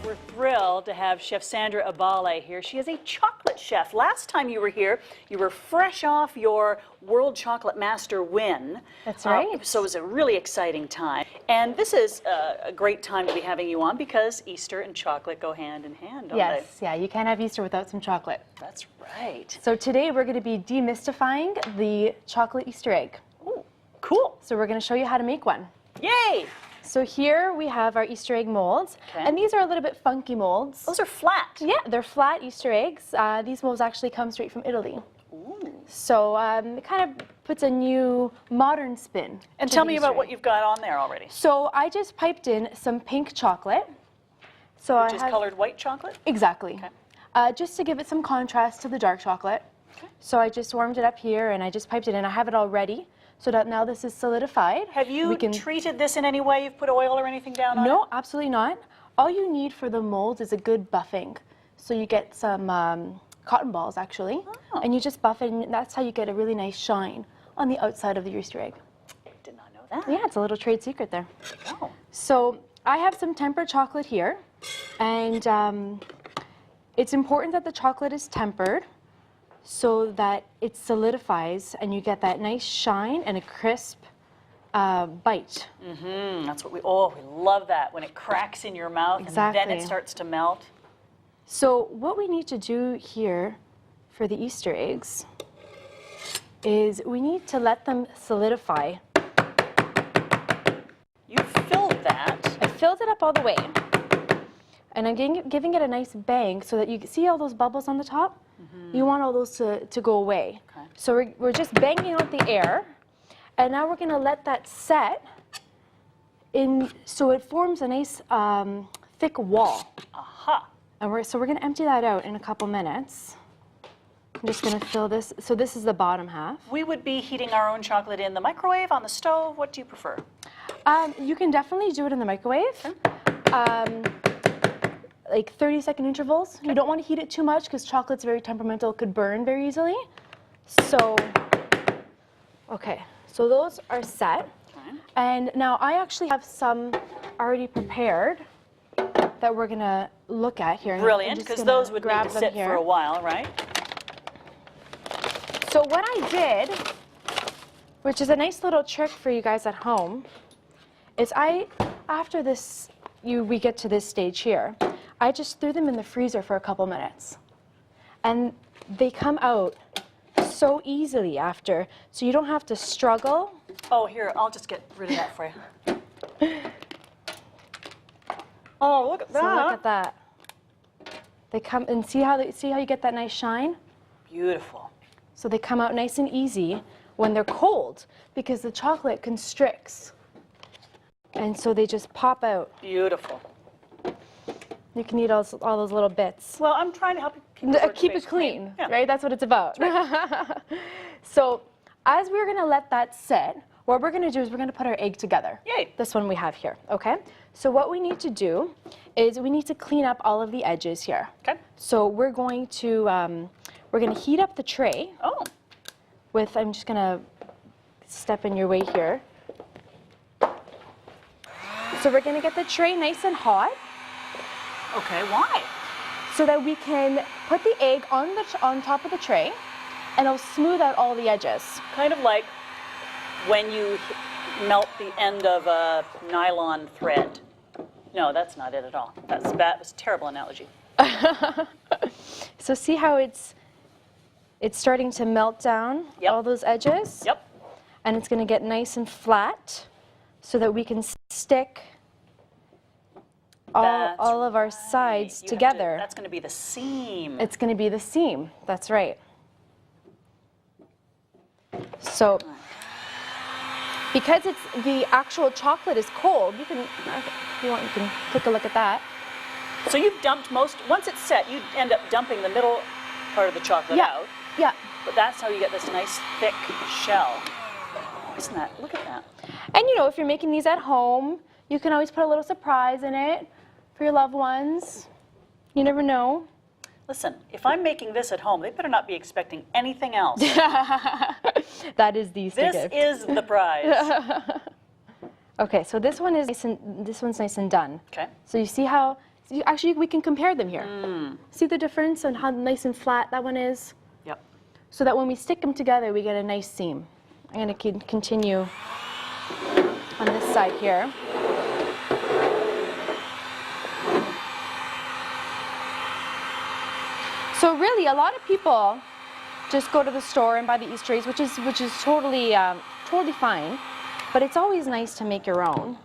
We're thrilled to have Chef Sandra Abballe here. She is a chocolate chef. Last time you were here, you were fresh off your World Chocolate Master win. That's right. So it was a really exciting time. And this is a great time to be having you on because Easter and chocolate go hand in hand, don't they? Yes, yeah, you can't have Easter without some chocolate. That's right. So today we're going to be demystifying the chocolate Easter egg. Ooh, cool. So we're going to show you how to make one. Yay! So here we have our Easter egg molds, Okay. and these are a little bit funky molds. Those are flat. Yeah, they're flat Easter eggs. These molds actually come straight from Italy. Ooh. So it kind of puts a new modern spin. And to tell the me Easter about egg. what you've got on there already. So I just piped in some pink chocolate. So Which is colored white chocolate? Exactly. Okay. Just to give it some contrast to the dark chocolate. Okay. So I just warmed it up here and I just piped it in. I have it all ready so that now this is solidified. Have you treated this in any way? You've put oil or anything down on it? No, absolutely not. All you need for the molds is a good buffing. So you get some cotton balls actually, and you just buff it, and that's how you get a really nice shine on the outside of the Easter egg. Did not know that. Yeah, it's a little trade secret there. Oh. So I have some tempered chocolate here, and it's important that the chocolate is tempered so that it solidifies and you get that nice shine and a crisp bite. Mm-hmm. That's what we love that when it cracks in your mouth and then Exactly. it starts to melt. So what we need to do here for the Easter eggs is we need to let them solidify. You filled that. I filled it up all the way, and I'm giving it a nice bang so that you see all those bubbles on the top? Mm-hmm. You want all those to go away. Okay. So we're just banging out the air, and now we're going to let that set in so it forms a nice thick wall. Aha. And we're going to empty that out in a couple minutes. I'm just going to fill this. So this is the bottom half. We would be heating our own chocolate in the microwave, on the stove. What do you prefer? You can definitely do it in the microwave. Okay. Like 30-second intervals. You don't want to heat it too much because chocolate's very temperamental. It could burn very easily. So, okay. So those are set. Okay. And now I actually have some already prepared that we're going to look at here. Brilliant, because those would need to sit for a while, right? So what I did, which is a nice little trick for you guys at home, is after this, we get to this stage here, I just threw them in the freezer for a couple minutes. And they come out so easily after, so you don't have to struggle. Oh, here, I'll just get rid of that for you. Oh, look at that. So look at that. They come, and see how you get that nice shine? Beautiful. So they come out nice and easy when they're cold because the chocolate constricts. And so they just pop out. Beautiful. You can eat all those little bits. Well, I'm trying to help you Keep it clean, yeah. right? That's what it's about. Right. So as we're going to let that sit, what we're going to do is we're going to put our egg together. Yay. This one we have here, okay? So what we need to do is we need to clean up all of the edges here. Okay. So we're going to heat up the tray. Oh. I'm just going to step in your way here. So we're going to get the tray nice and hot. Okay, why? So that we can put the egg on top of the tray, and it'll smooth out all the edges. Kind of like when you melt the end of a nylon thread. No, that's not it at all. That was a terrible analogy. So see how it's starting to melt down all those edges? Yep. And it's going to get nice and flat so that we can stick all of our sides together. That's going to be the seam. It's going to be the seam. That's right. So because the actual chocolate is cold, if you want, you can take a look at that. So you've dumped once it's set, you end up dumping the middle part of the chocolate out. Yeah. But that's how you get this nice thick shell. Isn't that, look at that. And if you're making these at home, you can always put a little surprise in it for your loved ones. You never know. Listen, if I'm making this at home, they better not be expecting anything else. That is the Easter gift. This is the prize. Okay, so this one's nice and done. Okay. So you see how Actually, we can compare them here. See the difference and how nice and flat that one is? Yep. So that when we stick them together, we get a nice seam. I'm going to continue on this side here. So really, a lot of people just go to the store and buy the Easter eggs, which is totally totally fine. But it's always nice to make your own.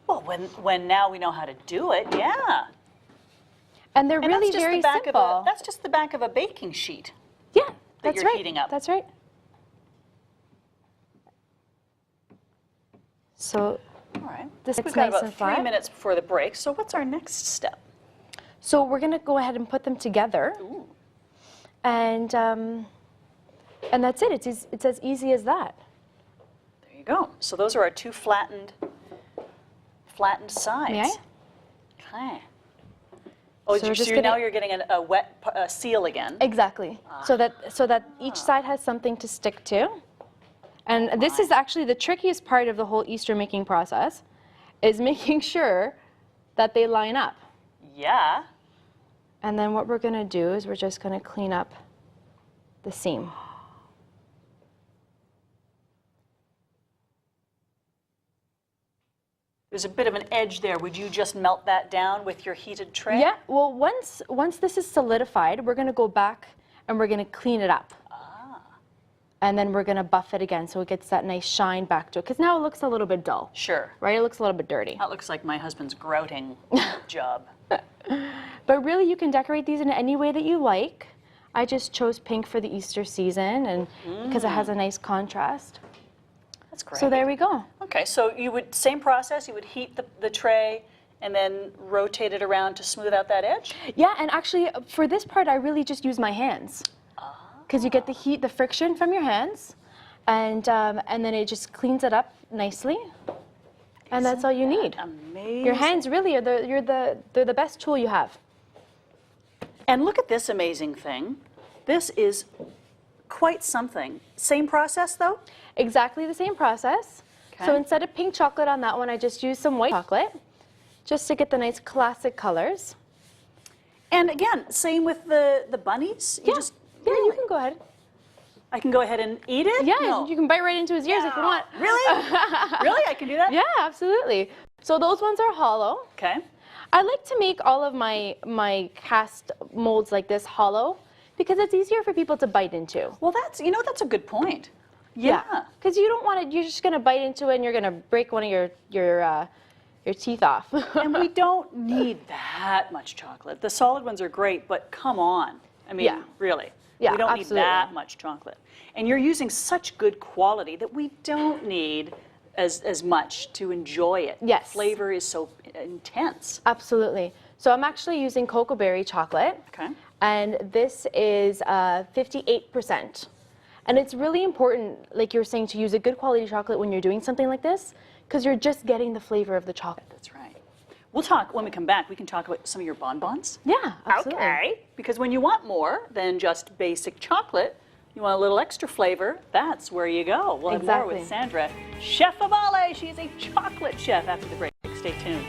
Well, when now we know how to do it, yeah. And they're And really that's just very the back simple. Of that's just the back of a baking sheet. Yeah, that's you're right. heating up. That's right. So All right. this We've is got nice about and 3 flat. minutes before the break. So what's our next step? So we're going to go ahead and put them together. Ooh. And that's it. It's as easy as that. There you go. So those are our two flattened sides. May I? Okay. Oh, So we're just now gonna- you're getting a wet seal again. Exactly. So that each side has something to stick to. And this is actually the trickiest part of the whole Easter making process, is making sure that they line up. Yeah. And then what we're going to do is we're just going to clean up the seam. There's a bit of an edge there. Would you just melt that down with your heated tray? Yeah, well, once this is solidified, we're going to go back and we're going to clean it up. And then we're going to buff it again so it gets that nice shine back to it. Because now it looks a little bit dull, Sure. right? It looks a little bit dirty. That looks like my husband's grouting job. But really, you can decorate these in any way that you like. I just chose pink for the Easter season and because it has a nice contrast. That's great. So there we go. Okay, so same process, you would heat the tray and then rotate it around to smooth out that edge? Yeah, and actually, for this part, I really just use my hands. Because you get the heat, the friction from your hands, and then it just cleans it up nicely. And that's all you need. Amazing. Your hands really are they're the best tool you have. And look at this amazing thing. This is quite something. Same process though? Exactly the same process. Okay. So instead of pink chocolate on that one, I just used some white chocolate, just to get the nice classic colors. And again, same with the bunnies? You just, Yeah, you really? can go ahead. I can go ahead and eat it? Yeah, No. you can bite right into his ears if you want. Really? Really? I can do that? Yeah, absolutely. So those ones are hollow. Okay. I like to make all of my cast molds like this hollow because it's easier for people to bite into. Well, that's a good point. Yeah. Because you don't want it, you're just going to bite into it and you're going to break one of your teeth off. And we don't need that much chocolate. The solid ones are great, but come on. I mean, Yeah. really. Yeah, we don't absolutely. need that much chocolate. And you're using such good quality that we don't need as much to enjoy it. Yes. The flavor is so intense. Absolutely. So I'm actually using cocoa berry chocolate. Okay. And this is 58%. And it's really important, like you were saying, to use a good quality chocolate when you're doing something like this, because you're just getting the flavor of the chocolate. That's right. We'll talk, when we come back, we can talk about some of your bonbons. Yeah, absolutely. Okay. Because when you want more than just basic chocolate, you want a little extra flavor, that's where you go. We'll have more with Exactly. Sandra, Chef Abballe. She's a chocolate chef after the break. Stay tuned.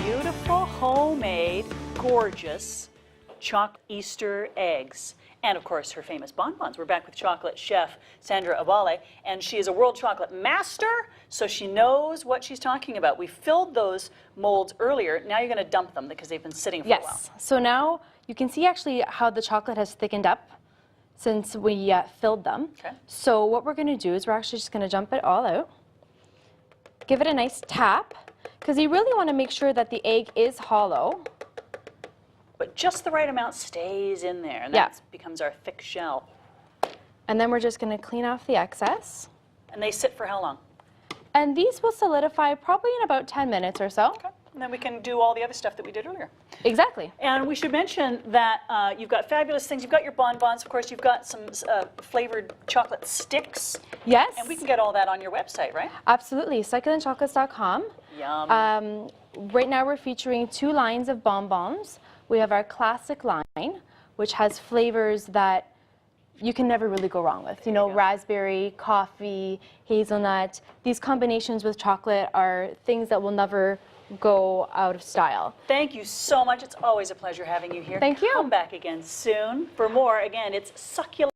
Beautiful, homemade, gorgeous chocolate Easter eggs. And of course, her famous bonbons. We're back with chocolate chef Sandra Abballe, and she is a world chocolate master, so she knows what she's talking about. We filled those molds earlier. Now you're going to dump them because they've been sitting for a while. Yes. So now you can see actually how the chocolate has thickened up since we filled them. Okay. So what we're going to do is we're actually just going to dump it all out. Give it a nice tap, because you really want to make sure that the egg is hollow. But just the right amount stays in there, and Yeah. that becomes our thick shell. And then we're just going to clean off the excess. And they sit for how long? And these will solidify probably in about 10 minutes or so. Okay. And then we can do all the other stuff that we did earlier. Exactly. And we should mention that you've got fabulous things. You've got your bonbons, of course. You've got some flavored chocolate sticks. Yes. And we can get all that on your website, right? Absolutely. Succulentchocolates.com. Yum. Right now we're featuring 2 lines of bonbons. We have our classic line, which has flavors that you can never really go wrong with. You know, raspberry, coffee, hazelnut. These combinations with chocolate are things that will never go out of style. Thank you so much. It's always a pleasure having you here. Thank you. Come back again soon for more. Again, it's Succulent.